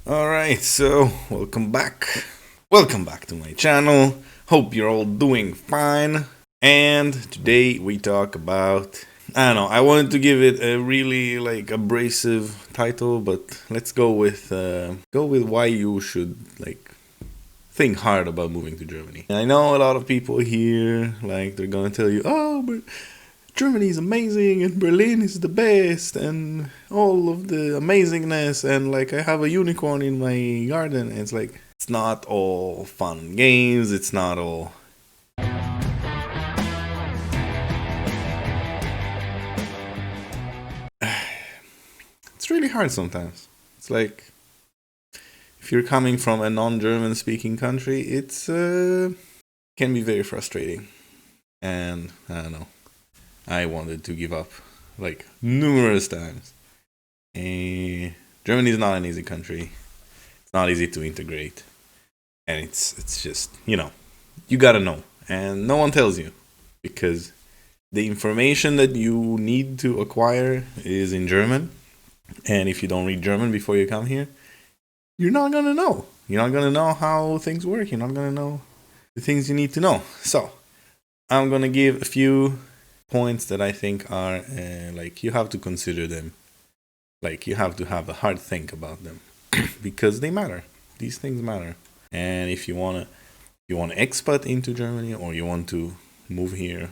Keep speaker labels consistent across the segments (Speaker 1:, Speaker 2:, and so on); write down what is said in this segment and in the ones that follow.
Speaker 1: Alright, so welcome back. Welcome back to my channel. Hope you're all doing fine. And today we talk about, I don't know, I wanted to give it a really abrasive title, but let's go with why you should think hard about moving to Germany. And I know a lot of people here they're gonna tell you, oh, but Germany is amazing and Berlin is the best and all of the amazingness and I have a unicorn in my garden. And it's not all fun and games. It's not all. It's really hard sometimes. It's if you're coming from a non-German speaking country, it's can be very frustrating. And I don't know. I wanted to give up numerous times. Germany is not an easy country. It's not easy to integrate. And it's just, you gotta know. And no one tells you. Because the information that you need to acquire is in German. And if you don't read German before you come here, you're not gonna know. You're not gonna know how things work. You're not gonna know the things you need to know. So, I'm gonna give a few points that I think are you have to consider them. You have to have a hard think about them because they matter. These things matter. And if you want to expat into Germany or you want to move here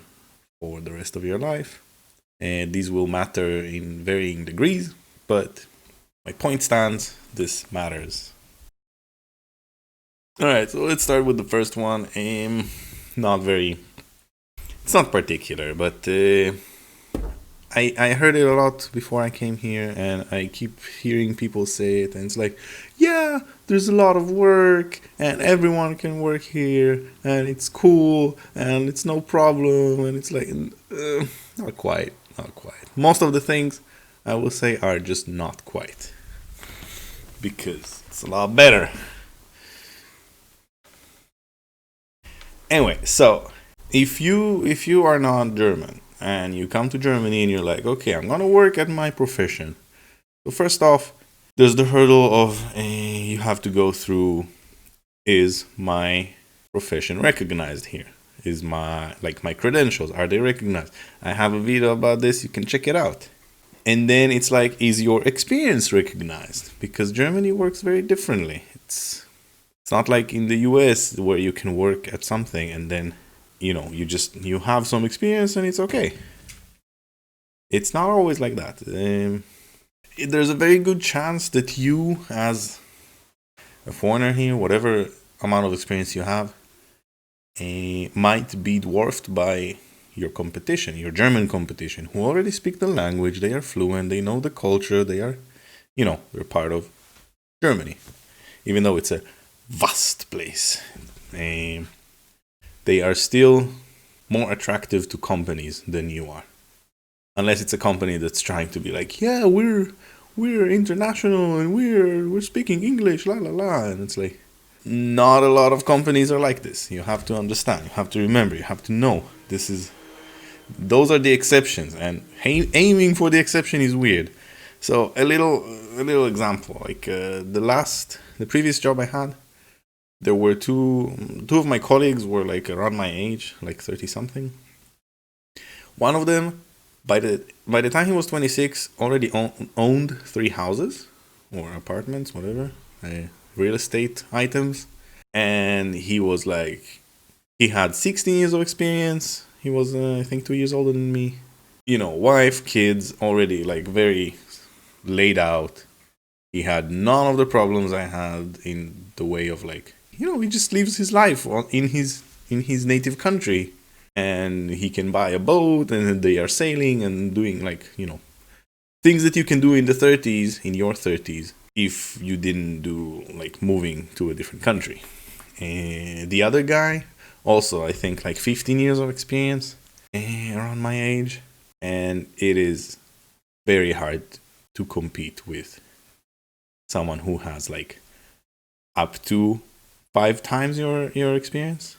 Speaker 1: for the rest of your life, and these will matter in varying degrees, but my point stands, this matters. Alright, so let's start with the first one. It's not particular, but I heard it a lot before I came here, and I keep hearing people say it, and it's yeah, there's a lot of work, and everyone can work here, and it's cool, and it's no problem, and it's not quite. Most of the things, I will say, are just not quite. Because it's a lot better. Anyway, so if you are not German and you come to Germany and you're okay, I'm gonna work at my profession. So first off, there's the hurdle of you have to go through, is my profession recognized here? Is my credentials, are they recognized? I have a video about this, you can check it out. And then it's is your experience recognized? Because Germany works very differently. It's not like in the US where you can work at something and then you have some experience and it's okay. It's not always like that. There's a very good chance that you, as a foreigner here, whatever amount of experience you have, might be dwarfed by your competition, your German competition, who already speak the language, they are fluent, they know the culture, they are, they're part of Germany. Even though it's a vast place. They are still more attractive to companies than you are. Unless it's a company that's trying to be yeah, we're international and we're speaking English, la la la. And it's not a lot of companies are like this. You have to understand, you have to remember, you have to know. Those are the exceptions, and aiming for the exception is weird. So a little example, the previous job I had, there were two of my colleagues were around my age, 30 something. One of them, by the time he was 26, already owned 3 houses or apartments, whatever, real estate items. And he was he had 16 years of experience. He was, I think, 2 years older than me. Wife, kids, already very laid out. He had none of the problems I had in the way of he just lives his life in his native country, and he can buy a boat, and they are sailing and doing things that you can do in the 30s, in your 30s, if you didn't do moving to a different country. And the other guy, also I think 15 years of experience, around my age, and it is very hard to compete with someone who has up to 5 times your experience,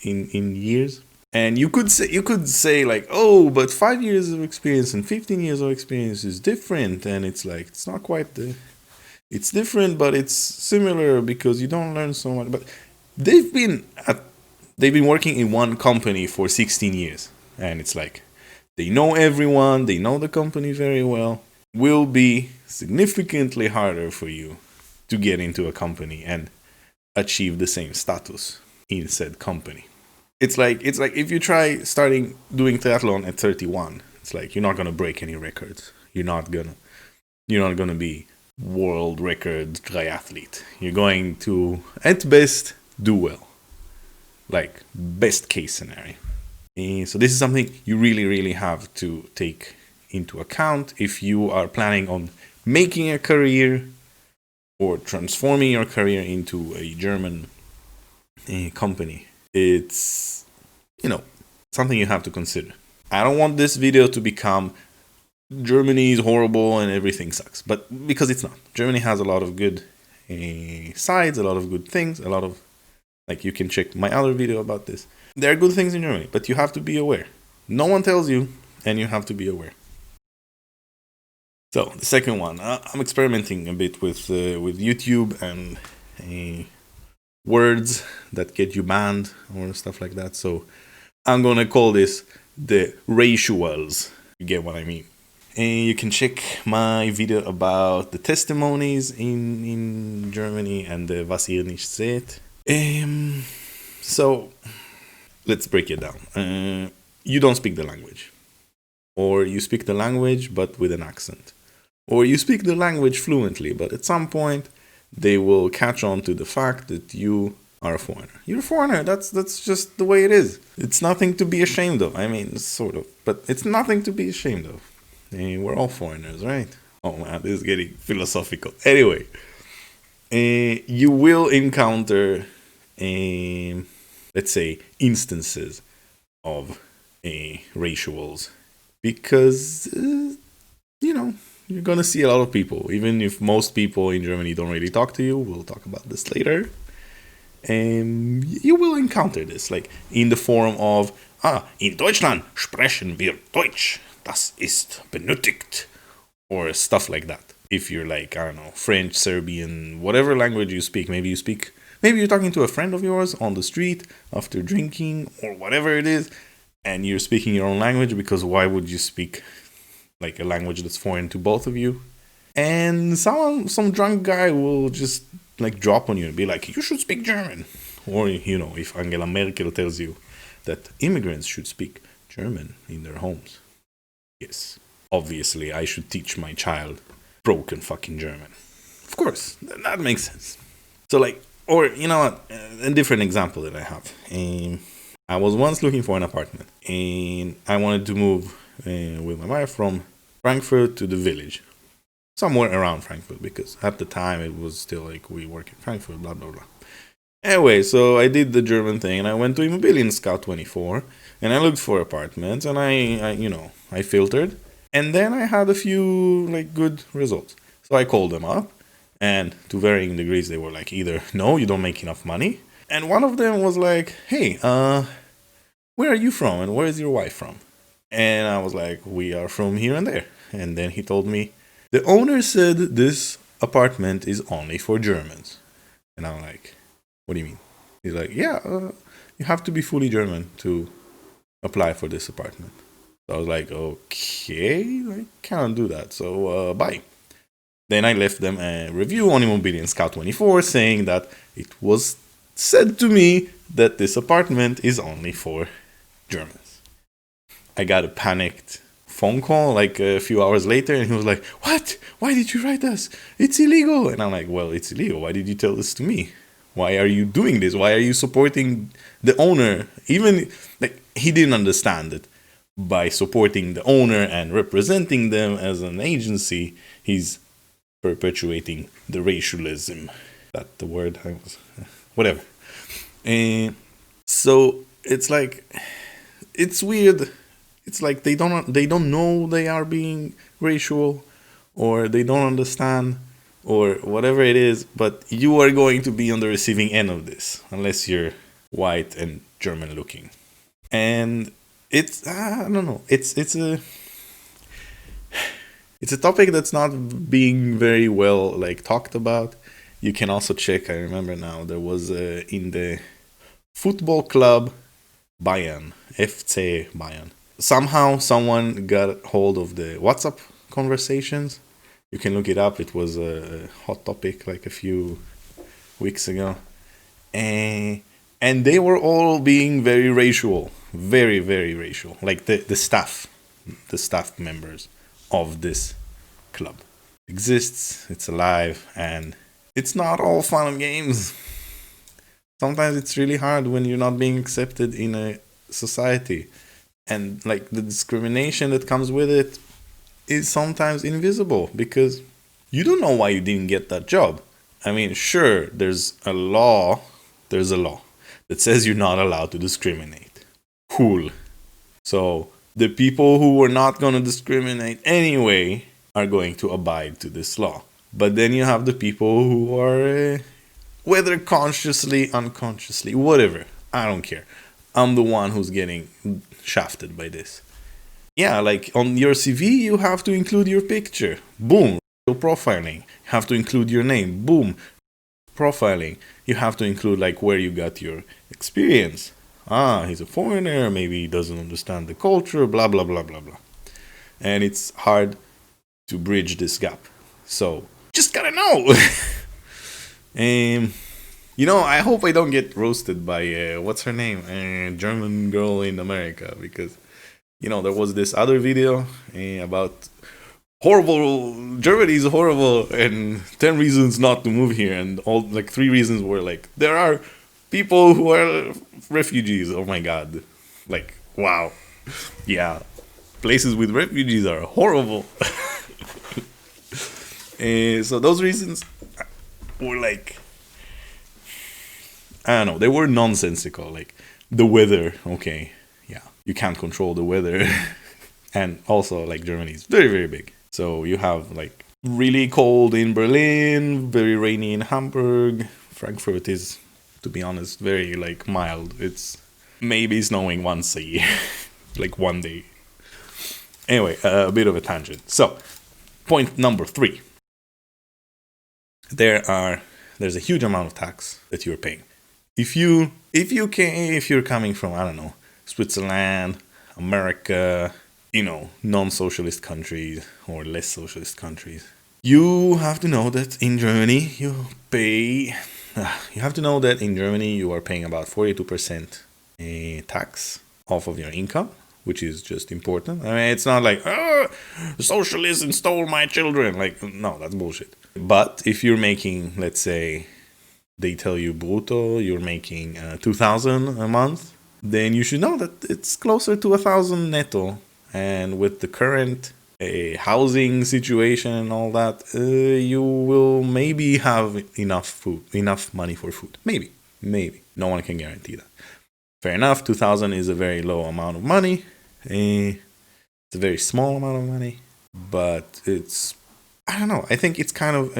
Speaker 1: in years. And you could say like, oh, but 5 years of experience and 15 years of experience is different, and it's like it's not quite it's different, but it's similar because you don't learn so much. But they've been working in one company for 16 years, and it's like they know everyone, they know the company very well. Will be significantly harder for you to get into a company and achieve the same status in said company. It's like if you try starting doing triathlon at 31, it's like you're not gonna break any records. You're not gonna be world record triathlete. You're going to at best do well, like best case scenario. And so this is something you really have to take into account if you are planning on making a career or transforming your career into a German company. It's, something you have to consider. I don't want this video to become Germany is horrible and everything sucks, but because it's not. Germany has a lot of good sides, a lot of good things, a lot of, like, you can check my other video about this. There are good things in Germany, but you have to be aware. No one tells you, and you have to be aware. So the second one, I'm experimenting a bit with YouTube and words that get you banned or stuff like that. So I'm gonna call this the rituals. You get what I mean? And you can check my video about the testimonies in Germany and the was ihr nicht seht. So let's break it down. You don't speak the language, or you speak the language but with an accent, or you speak the language fluently, but at some point they will catch on to the fact that you are a foreigner. You're a foreigner. That's just the way it is. It's nothing to be ashamed of. I mean, sort of, but it's nothing to be ashamed of. We're all foreigners, right? Oh man, this is getting philosophical. Anyway, you will encounter, let's say, instances of rituals, because you're gonna see a lot of people. Even if most people in Germany don't really talk to you, we'll talk about this later. You will encounter this, like in the form of in Deutschland sprechen wir Deutsch. Das ist benötigt, or stuff like that. If you're like, I don't know, French, Serbian, whatever language you speak, maybe you're talking to a friend of yours on the street after drinking or whatever it is, and you're speaking your own language, because why would you speak like a language that's foreign to both of you? And some drunk guy will just like drop on you and be like, you should speak German. Or, if Angela Merkel tells you that immigrants should speak German in their homes. Yes, obviously I should teach my child broken fucking German. Of course, that makes sense. So like, or you know what, a different example that I have. I was once looking for an apartment, and I wanted to move with my wife from Frankfurt to the village. Somewhere around Frankfurt, because at the time it was still like we work in Frankfurt, blah, blah, blah. Anyway, so I did the German thing, and I went to Immobilien Scout 24, and I looked for apartments, and I filtered, and then I had a few like good results. So I called them up, and to varying degrees, they were like either, no, you don't make enough money, and one of them was like, hey, where are you from, and where is your wife from? And I was like, we are from here and there. And then he told me, the owner said this apartment is only for Germans. And I'm like, what do you mean? He's like, yeah, you have to be fully German to apply for this apartment. So I was like, okay, I can't do that. So bye. Then I left them a review on Immobilien Scout 24 saying that it was said to me that this apartment is only for Germans. I got a panicked phone call like a few hours later, and he was like, what? Why did you write us? It's illegal. And I'm like, well, it's illegal. Why did you tell this to me? Why are you doing this? Why are you supporting the owner? Even like he didn't understand it. By supporting the owner and representing them as an agency, he's perpetuating the racialism. That the word I was whatever. And so it's like, it's weird. It's like they don't know they are being racial, or they don't understand, or whatever it is, but you are going to be on the receiving end of this unless you're white and German looking. And it's I don't know. It's a topic that's not being very well like talked about. You can also check. I remember now there was in the football club Bayern, FC Bayern. Somehow someone got hold of the WhatsApp conversations. You can look it up. It was a hot topic like a few weeks ago. And they were all being very racial, very, very racial. Like the staff members of this club exists, it's alive, and it's not all fun and games. Sometimes it's really hard when you're not being accepted in a society, and like the discrimination that comes with it is sometimes invisible because you don't know why you didn't get that job. I mean, sure, there's a law that says you're not allowed to discriminate. Cool. So the people who were not going to discriminate anyway are going to abide to this law. But then you have the people who are, whether consciously, unconsciously, whatever, I don't care. I'm the one who's getting shafted by this. Yeah, like on your CV, you have to include your picture. Boom, profiling. You have to include your name. Boom, profiling. You have to include like where you got your experience. He's a foreigner, maybe he doesn't understand the culture, blah, blah, blah, blah, blah. And it's hard to bridge this gap. So, just gotta know. I hope I don't get roasted by, what's her name? German girl in America. Because, there was this other video about horrible, Germany is horrible, and 10 reasons not to move here. And all, like, 3 reasons were like, there are people who are refugees. Oh my god. Like, wow. Yeah. Places with refugees are horrible. So those reasons were like, I don't know, they were nonsensical. Like, the weather, okay, yeah, you can't control the weather. And also, like, Germany is very, very big. So you have, like, really cold in Berlin, very rainy in Hamburg. Frankfurt is, to be honest, very, like, mild. It's maybe snowing once a year, like one day. Anyway, a bit of a tangent. So, point number 3. There's a huge amount of tax that you're paying. If you're coming from, I don't know, Switzerland, America, non-socialist countries or less socialist countries, you have to know that in Germany you are paying about 42% tax off of your income, which is just important. I mean, it's not like, socialism stole my children. Like, no, that's bullshit. But if you're making, let's say, they tell you brutto, you're making 2,000 a month, then you should know that it's closer to 1,000 netto. And with the current housing situation and all that, you will maybe have enough money for food. Maybe. No one can guarantee that. Fair enough, 2,000 is a very low amount of money. It's a very small amount of money. But I don't know. I think it's kind of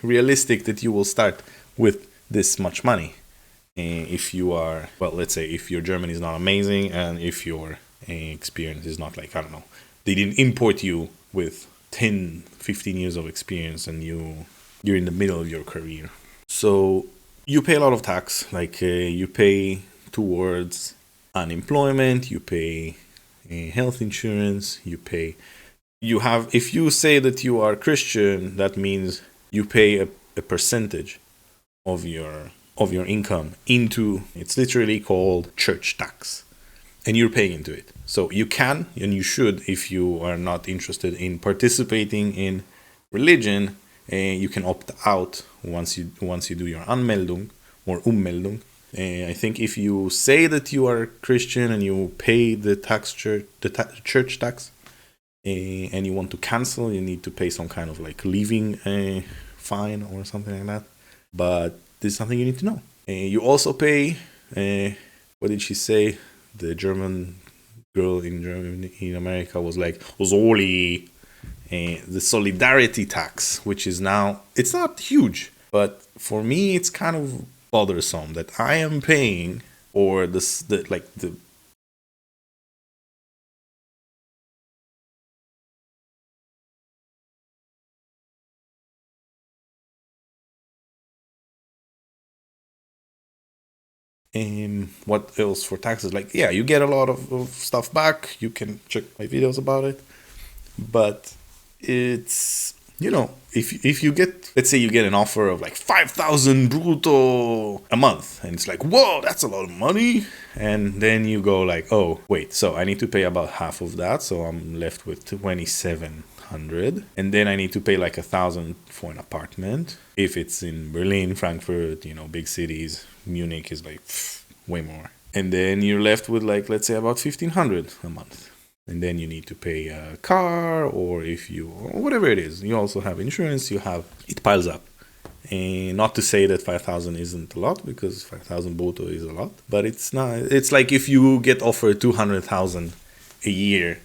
Speaker 1: realistic that you will start with this much money. If you are, well, let's say if your German is not amazing and if your experience is not like, I don't know, they didn't import you with 10, 15 years of experience and you're in the middle of your career. So you pay a lot of tax. Like you pay towards unemployment, you pay health insurance, if you say that you are Christian, that means you pay a percentage of your income into, it's literally called church tax, and you're paying into it. So you can and you should, if you are not interested in participating in religion, you can opt out once you do your Anmeldung or Ummeldung. I think if you say that you are Christian and you pay the church tax, and you want to cancel, you need to pay some kind of like leaving fine or something like that. But this is something you need to know. You also pay, what did she say? The German girl in America was like, Zoli, the solidarity tax, which is now, it's not huge, but for me it's kind of bothersome that I am paying, or the What else for taxes? Like, yeah, you get a lot of stuff back. You can check my videos about it. But it's, if you get, let's say you get an offer of like 5,000 brutto a month, and it's like, whoa, that's a lot of money. And then you go like, oh, wait, so I need to pay about half of that. So I'm left with 2,700. And then I need to pay like 1,000 for an apartment. If it's in Berlin, Frankfurt, big cities, Munich is like way more. And then you're left with like, let's say about 1,500 a month. And then you need to pay a car, or whatever it is. You also have insurance, it piles up. And not to say that 5,000 isn't a lot, because 5,000 brutto is a lot. But it's not, it's like if you get offered 200,000 a year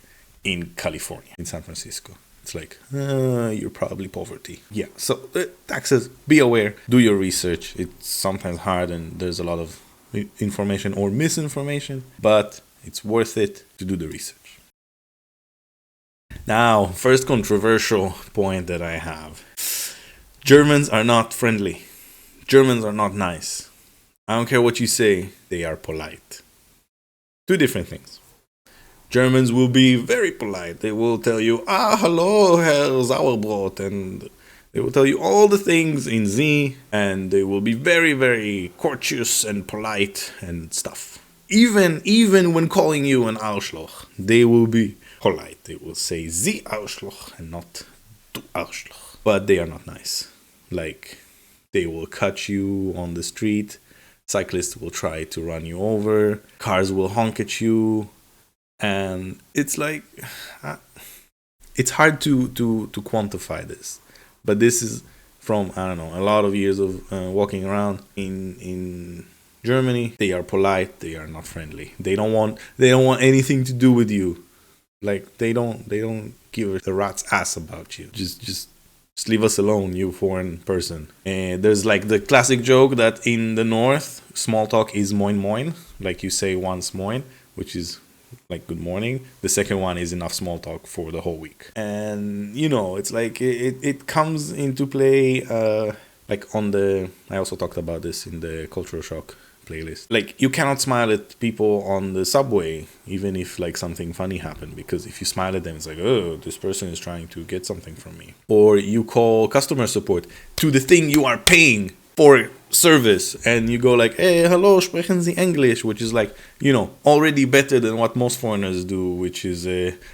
Speaker 1: in California, in San Francisco. It's like, you're probably poverty. Yeah, so taxes, be aware, do your research. It's sometimes hard and there's a lot of information or misinformation, but it's worth it to do the research. Now, first controversial point that I have. Germans are not friendly. Germans are not nice. I don't care what you say, they are polite. Two different things. Germans will be very polite. They will tell you, hello, Herr Sauerbrot, and they will tell you all the things in Z, and they will be very, very courteous and polite and stuff. Even when calling you an Arschloch, they will be polite. They will say Sie Arschloch and not Du Arschloch. But they are not nice. Like, they will cut you on the street. Cyclists will try to run you over. Cars will honk at you. And it's like, it's hard to quantify this. But this is from, I don't know, a lot of years of walking around in Germany. They are polite. They are not friendly. They don't want anything to do with you. Like, they don't give a rat's ass about you. Just leave us alone, you foreign person. And there's like the classic joke that in the north, small talk is moin moin. Like, you say once moin, which is like good morning. The second one is enough small talk for the whole week. And it's like it comes into play like I also talked about this in the cultural shock playlist. Like, you cannot smile at people on the subway even if like something funny happened, because if you smile at them, it's like, oh, this person is trying to get something from me. Or you call customer support to the thing you are paying for service, and you go like, hey, hello, sprechen Sie English, which is like, already better than what most foreigners do, which is,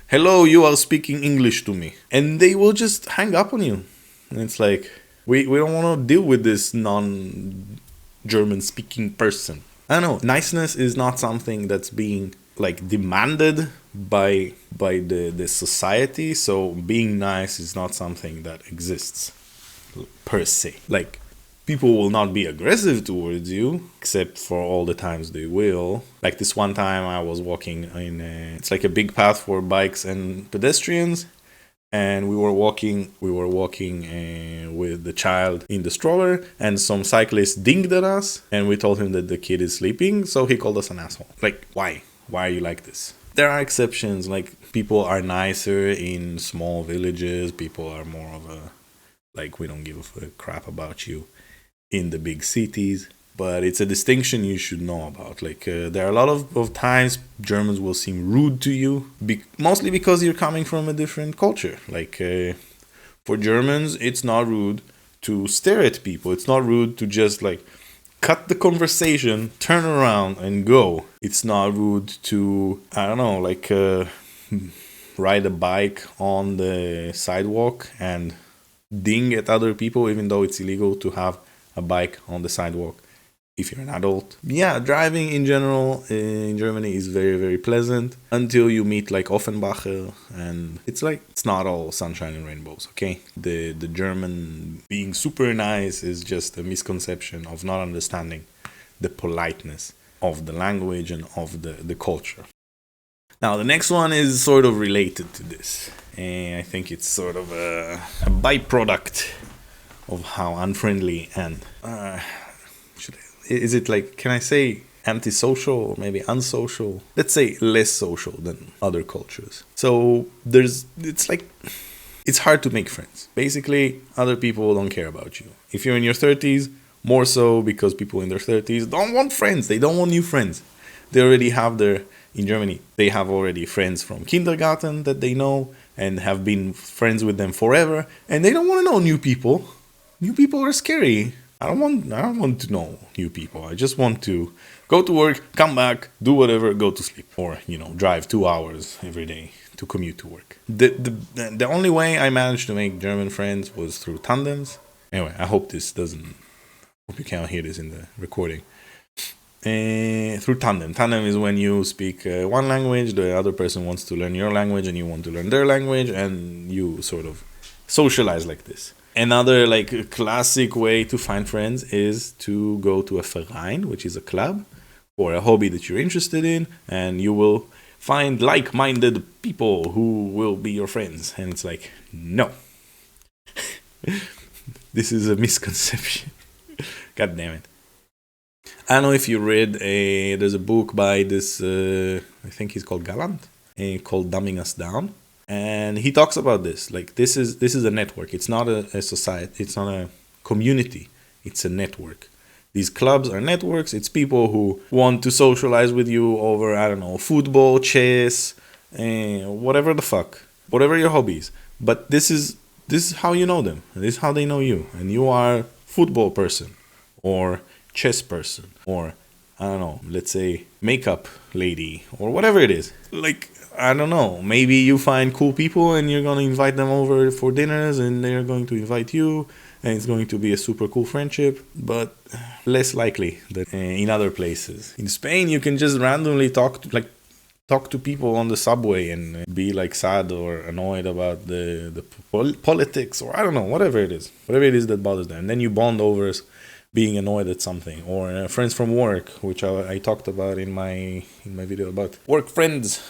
Speaker 1: hello, you are speaking English to me. And they will just hang up on you. And it's like, we don't want to deal with this non-German speaking person. I don't know, niceness is not something that's being like demanded by the society, so being nice is not something that exists per se. Like, people will not be aggressive towards you, except for all the times they will. Like this one time I was walking it's like a big path for bikes and pedestrians, and we were walking with the child in the stroller, and some cyclist dinged at us, and we told him that the kid is sleeping, so he called us an asshole. Like, why are you like this? There are exceptions, like people are nicer in small villages, people are more of a, like, we don't give a crap about you in the big cities. But it's a distinction you should know about. Like, there are a lot of times Germans will seem rude to you, mostly because you're coming from a different culture. Like, for Germans, it's not rude to stare at people. It's not rude to just like cut the conversation, turn around and go. It's not rude to, I don't know, like ride a bike on the sidewalk and ding at other people, even though it's illegal to have a bike on the sidewalk if you're an adult. Yeah, driving in general in Germany is very, very pleasant until you meet like Offenbacher, and it's like, it's not all sunshine and rainbows, okay? The German being super nice is just a misconception of not understanding the politeness of the language and of the culture. Now, the next one is sort of related to this, and I think it's sort of a byproduct of how unfriendly and is it like, can I say antisocial or maybe unsocial? Let's say less social than other cultures. So it's like, it's hard to make friends. Basically, other people don't care about you. If you're in your 30s, More so because people in their 30s don't want friends. They don't want new friends. They already have in Germany, they have already friends from kindergarten that they know and have been friends with them forever. And they don't want to know new people. New people are scary. I don't want to know new people. I just want to go to work, come back, do whatever, go to sleep. Or, drive 2 hours every day to commute to work. The only way I managed to make German friends was through tandems. Anyway, I hope you can't hear this in the recording. Through tandem. Tandem is when you speak one language, the other person wants to learn your language and you want to learn their language, and you sort of socialize like this. Another classic way to find friends is to go to a Verein, which is a club, or a hobby that you're interested in, and you will find like-minded people who will be your friends. And it's like, no. This is a misconception. God damn it. I don't know if you read there's a book by this, I think he's called Gallant, called Dumbing Us Down. And he talks about this. This is a network. It's not a society. It's not a community. It's a network. These clubs are networks. It's people who want to socialize with you over, I don't know, football, chess, whatever the fuck, whatever your hobbies. But this is how you know them. This is how they know you. And you are football person or chess person or, I don't know, let's say makeup lady or whatever it is. I don't know, maybe you find cool people and you're going to invite them over for dinners and they're going to invite you and it's going to be a super cool friendship, but less likely than in other places. In Spain, you can just randomly talk to people on the subway and be sad or annoyed about the politics or I don't know, whatever it is that bothers them. And then you bond over being annoyed at something, or friends from work, which I talked about in my video about work friends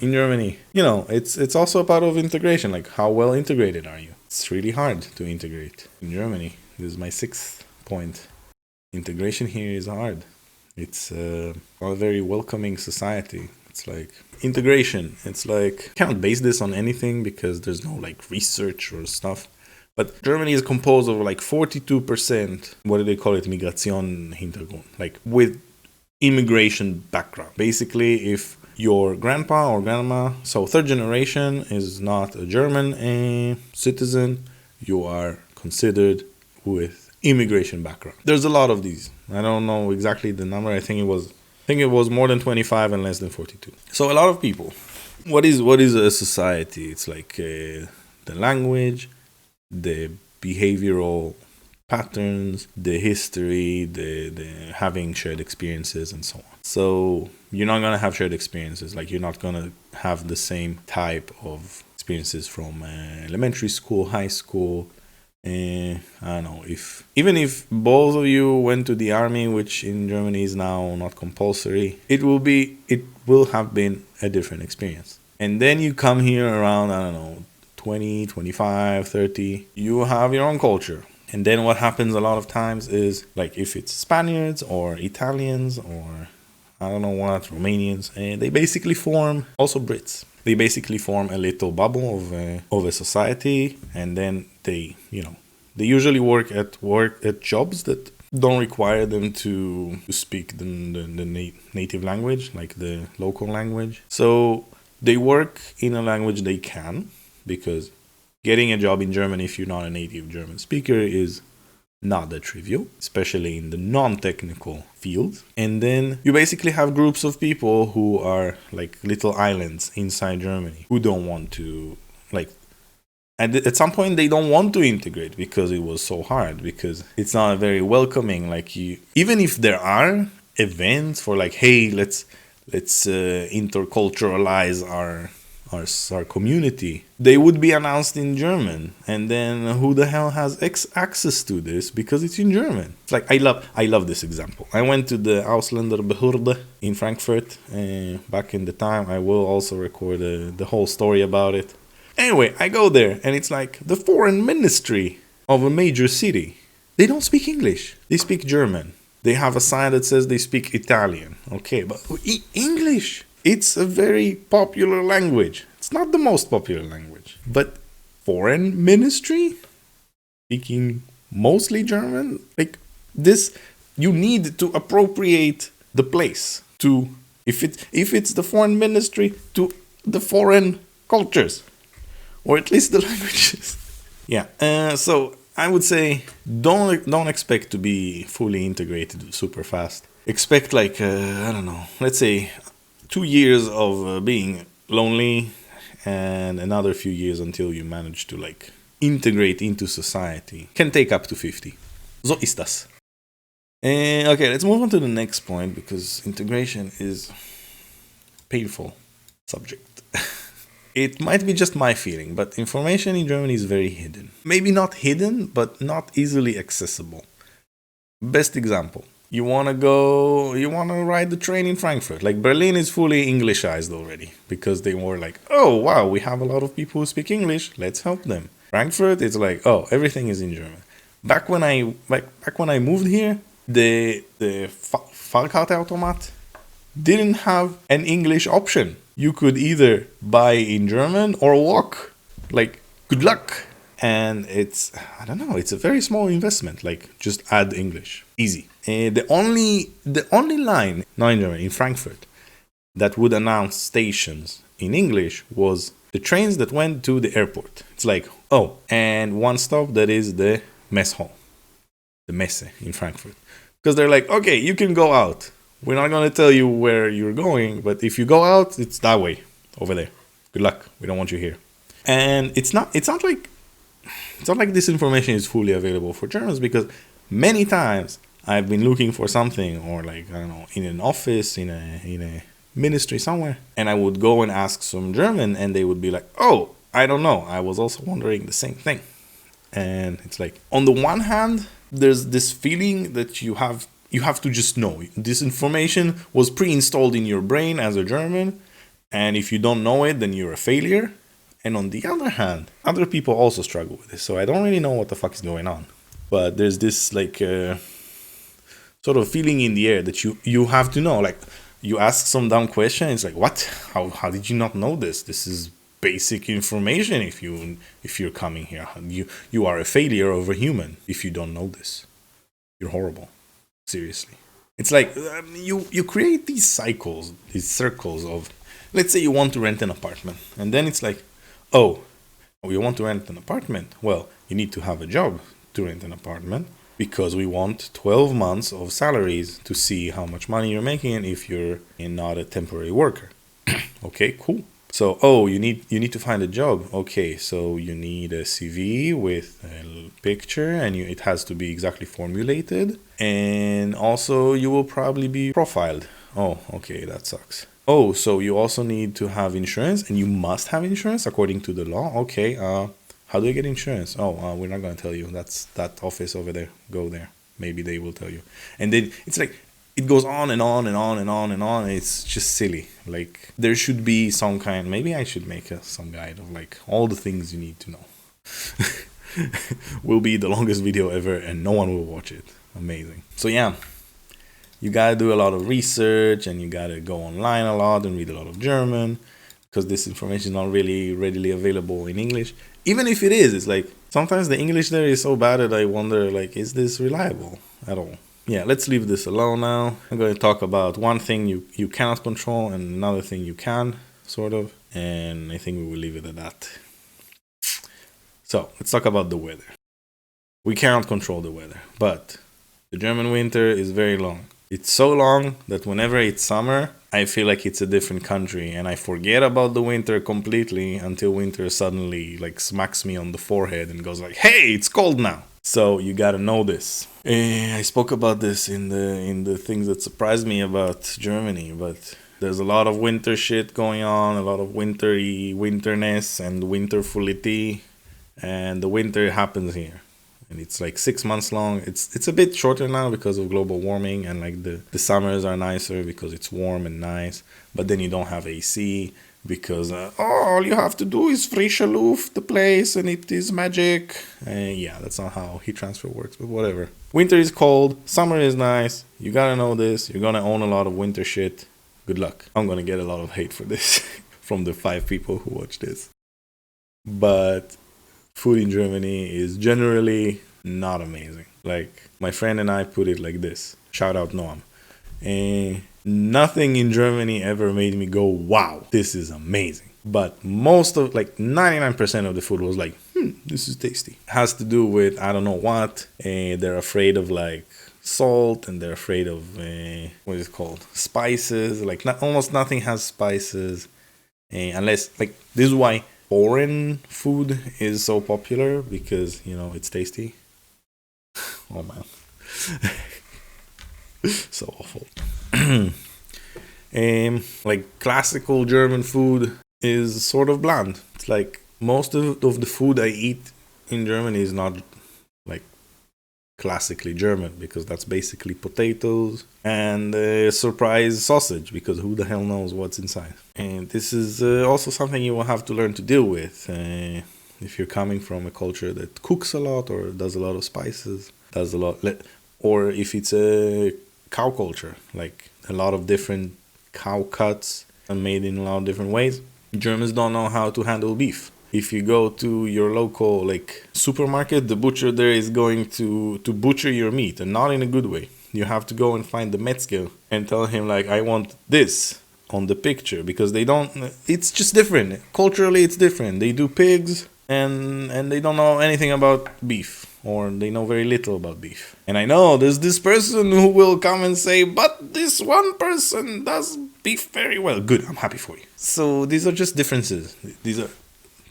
Speaker 1: in Germany. It's also a part of integration. How well integrated are you? It's really hard to integrate in Germany. This is my 6th point. Integration here is hard. It's a very welcoming society. It's integration. It's can't base this on anything because there's no research or stuff. But Germany is composed of 42%, what do they call it, Migration Hintergrund, with immigration background. Basically, if your grandpa or grandma, so 3rd generation, is not a German citizen, you are considered with immigration background. There's a lot of these. I don't know exactly the number. I think it was more than 25 and less than 42. So a lot of people. What is a society? It's the language, the behavioral patterns, the history, the having shared experiences, and so on. So you're not going to have shared experiences. You're not going to have the same type of experiences from elementary school, high school. I don't know, even if both of you went to the army, which in Germany is now not compulsory, it will have been a different experience. And then you come here around, I don't know, 20, 25, 30, you have your own culture. And then what happens a lot of times is, if it's Spaniards or Italians or I don't know what, Romanians, they basically form, also Brits, they basically form a little bubble of a society, and then they usually work at jobs that don't require them to speak the native language, the local language. So they work in a language they can, because getting a job in Germany if you're not a native German speaker is not that trivial, especially in the non-technical fields. And then you basically have groups of people who are little islands inside Germany who don't want to, and at some point they don't want to integrate because it was so hard, because it's not very welcoming. Even if there are events for hey, let's interculturalize our community, they would be announced in German, and then who the hell has access to this because it's in German? It's I love this example. I went to the Ausländerbehörde in Frankfurt back in the time. I will also record the whole story about it. Anyway, I go there and it's the foreign ministry of a major city. They don't speak English. They speak German. They have a sign that says they speak Italian. Okay, but English. It's a very popular language. It's not the most popular language. But foreign ministry? Speaking mostly German? This, you need to appropriate the place to, if it's the foreign ministry, to the foreign cultures, or at least the languages. Yeah. So I would say don't expect to be fully integrated super fast. Expect like I don't know, let's say 2 years of being lonely, and another few years until you manage to like integrate into society. Can take up to 50. So ist das. Okay, let's move on to the next point, because integration is painful subject. It might be just my feeling, but information in Germany is very hidden. Maybe not hidden, but not easily accessible. Best example. You want to ride the train in Frankfurt. Like, Berlin is fully Englishized already, because they were like, oh, wow, we have a lot of people who speak English, let's help them. Frankfurt, it's like, oh, everything is in German. Back when I moved here, the Fahrkartenautomat didn't have an English option. You could either buy in German or walk. Like, good luck. And it's a very small investment. Like, just add English. Easy. The only line, not in German, in Frankfurt, that would announce stations in English was the trains that went to the airport. It's like, oh, and one stop, that is the mess hall. The Messe in Frankfurt. Because they're like, okay, you can go out. We're not going to tell you where you're going, but if you go out, it's that way, over there. Good luck. We don't want you here. And it's not like this information is fully available for Germans, because many times I've been looking for something, or like, I don't know, in an office, in a ministry somewhere, and I would go and ask some German, and they would be like, oh, I don't know. I was also wondering the same thing. And it's like, on the one hand, there's this feeling that you have to just know. This information was pre-installed in your brain as a German, and if you don't know it, then you're a failure. And on the other hand, other people also struggle with this, so I don't really know what the fuck is going on. But there's this like sort of feeling in the air that you have to know. Like, you ask some dumb question, it's like, what? How did you not know this? This is basic information. If you're coming here, you are a failure of a human if you don't know this. You're horrible. Seriously. It's like you create these cycles, these circles of, let's say you want to rent an apartment, and then it's like, oh, you want to rent an apartment? Well, you need to have a job to rent an apartment, because we want 12 months of salaries to see how much money you're making if you're not a temporary worker. Okay, cool. So, oh, you need to find a job. Okay, so you need a CV with a picture, and it has to be exactly formulated. And also, you will probably be profiled. Oh, okay, that sucks. Oh, so you also need to have insurance, and you must have insurance according to the law. Okay, how do I get insurance? Oh, we're not going to tell you. That's that office over there. Go there. Maybe they will tell you. And then it's like, it goes on and on and on and on and on. It's just silly. Like, there should be some kind, maybe I should make some guide of like all the things you need to know. Will be the longest video ever, and no one will watch it. Amazing. So yeah, you gotta do a lot of research, and you gotta go online a lot and read a lot of German, because this information is not really readily available in English. Even if it is, it's like, sometimes the English there is so bad that I wonder, like, is this reliable at all? Yeah, let's leave this alone now. I'm going to talk about one thing you cannot control, and another thing you can, sort of. And I think we will leave it at that. So, let's talk about the weather. We cannot control the weather, but the German winter is very long. It's so long that whenever it's summer, I feel like it's a different country, and I forget about the winter completely until winter suddenly like smacks me on the forehead and goes like, hey, it's cold now. So you gotta know this. I spoke about this in the things that surprised me about Germany, but there's a lot of winter shit going on, a lot of winterness and winterfulity, and the winter happens here. And it's like 6 months long. It's a bit shorter now because of global warming, and like the summers are nicer because it's warm and nice. But then you don't have AC because all you have to do is frische Luft the place and it is magic. Yeah, that's not how heat transfer works, but whatever. Winter is cold, summer is nice. You gotta know this. You're gonna own a lot of winter shit. Good luck. I'm gonna get a lot of hate for this from the 5 people who watch this. But food in Germany is generally not amazing. Like, my friend and I put it like this. Shout out Noam. Nothing in Germany ever made me go, wow, this is amazing. But most of, like 99% of the food was like, this is tasty. Has to do with, I don't know what. They're afraid of like salt, and they're afraid of, what is it called? Spices. Like almost nothing has spices. Unless, like, this is why foreign food is so popular, because, you know, it's tasty. Oh man. So awful. Like classical German food is sort of bland. It's like most of the food I eat in Germany is not like classically German, because that's basically potatoes and surprise sausage, because who the hell knows what's inside. And this is also something you will have to learn to deal with if you're coming from a culture that cooks a lot or does a lot of spices, does a lot, or if it's a cow culture, like a lot of different cow cuts and made in a lot of different ways. Germans don't know how to handle beef. If you go to your local like supermarket, the butcher there is going to butcher your meat, and not in a good way. You have to go and find the Metzger and tell him like, I want this on the picture, because they don't, it's just different. Culturally it's different. They do pigs and they don't know anything about beef, or they know very little about beef. And I know there's this person who will come and say, but this one person does beef very well. Good, I'm happy for you. So these are just differences. These are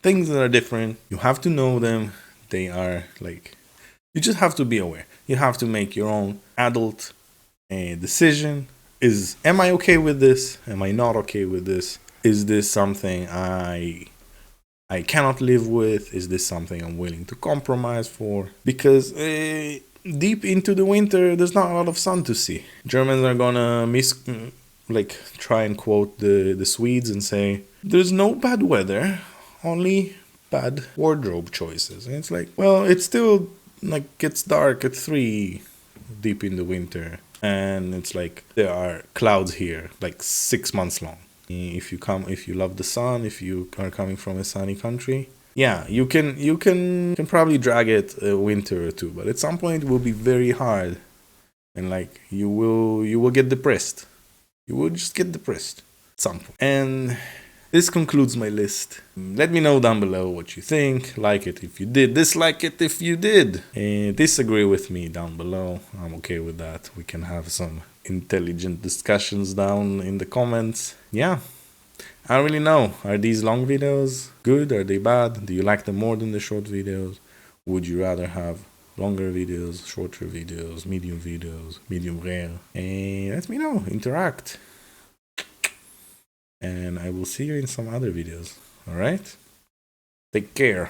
Speaker 1: things that are different. You have to know them. They are like, you just have to be aware. You have to make your own adult decision. Am I okay with this? Am I not okay with this? Is this something I cannot live with? Is this something I'm willing to compromise for? Because deep into the winter, there's not a lot of sun to see. Germans are gonna try and quote the Swedes and say, there's no bad weather, only bad wardrobe choices. And it's like, well, it's still like gets dark at 3 deep in the winter, and it's like there are clouds here like 6 months long. If you love the sun, if you are coming from a sunny country, yeah, you can probably drag it a winter or two, but at some point it will be very hard, and like you will get depressed. You will just get depressed at some point. And this concludes my list. Let me know down below what you think. Like it if you did. Dislike it if you did. Disagree with me down below. I'm okay with that. We can have some intelligent discussions down in the comments. Yeah. I don't really know. Are these long videos good? Are they bad? Do you like them more than the short videos? Would you rather have longer videos, shorter videos, medium rare? Let me know. Interact. And I will see you in some other videos. Alright? Take care.